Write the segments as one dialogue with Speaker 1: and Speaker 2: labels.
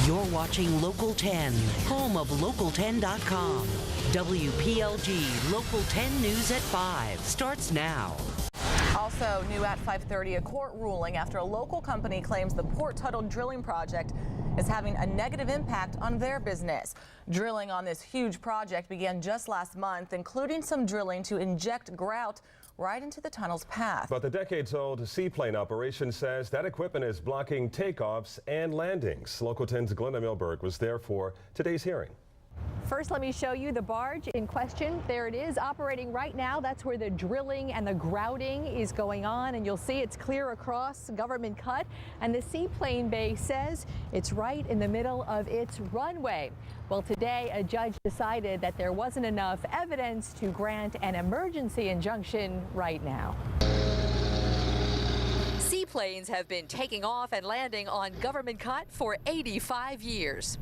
Speaker 1: You're watching Local 10, home of Local10.com. WPLG Local 10 News at 5 starts now.
Speaker 2: Also new at 5:30, a court ruling after a local company claims the Port Tuttle drilling project is having a negative impact on their business. Drilling on this huge project began just last month, including some drilling to inject grout right into the tunnel's path.
Speaker 3: But the decades-old seaplane operation says that equipment is blocking takeoffs and landings. Local 10's Glenda Milberg was there for today's hearing.
Speaker 4: First, let me show you the barge in question. There it is, operating right now. That's where the drilling and the grouting is going on, and you'll see it's clear across Government Cut. And the seaplane bay says it's right in the middle of its runway. Well, today a judge decided that there wasn't enough evidence to grant an emergency injunction right now. Seaplanes have been taking off and landing on Government Cut for 85 years.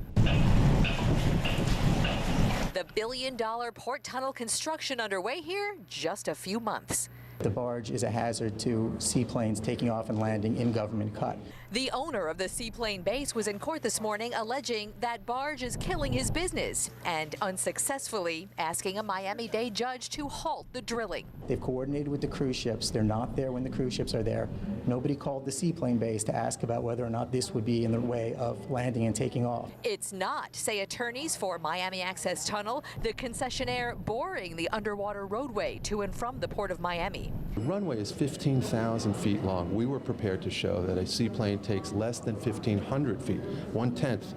Speaker 4: The billion-dollar port tunnel construction underway here just a few months.
Speaker 5: The barge is a hazard to seaplanes taking off and landing in Government Cut.
Speaker 4: The owner of the seaplane base was in court this morning alleging that barge is killing his business and unsuccessfully asking a Miami-Dade judge to halt the drilling.
Speaker 5: They've coordinated with the cruise ships. They're not there when the cruise ships are there. Nobody called the seaplane base to ask about whether or not this would be in the way of landing and taking off.
Speaker 4: It's not, say attorneys for Miami Access Tunnel, the concessionaire boring the underwater roadway to and from the Port of Miami.
Speaker 6: The runway is 15,000 feet long. We were prepared to show that a seaplane takes less than 1,500 feet, 1/10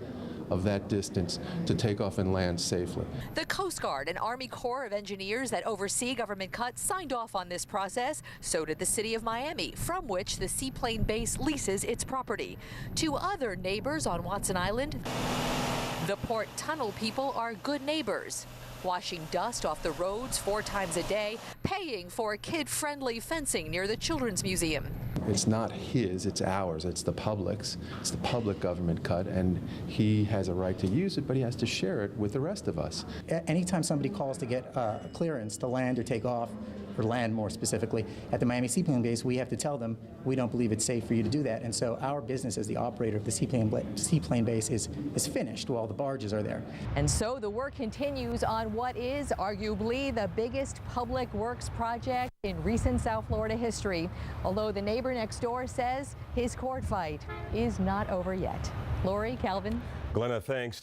Speaker 6: of that distance, to take off and land safely.
Speaker 4: The Coast Guard and Army Corps of Engineers that oversee Government Cut signed off on this process. So did the city of Miami, from which the seaplane base leases its property. To other neighbors on Watson Island, the Port Tunnel people are good neighbors, washing dust off the roads 4 times a day, paying for kid-friendly fencing near the Children's Museum.
Speaker 6: It's not his, it's ours, it's the public's. It's the public Government Cut, and he has a right to use it, but he has to share it with the rest of us.
Speaker 5: Anytime somebody calls to get a clearance to land or take off, or land more specifically, at the Miami Seaplane Base, we have to tell them we don't believe it's safe for you to do that. And so our business as the operator of the seaplane base is finished while the barges are there. And so the work continues on what is arguably the biggest public works project in recent South Florida history, although the neighbor next door says his court fight is not over yet. Lori, Calvin.
Speaker 3: Glenna, thanks.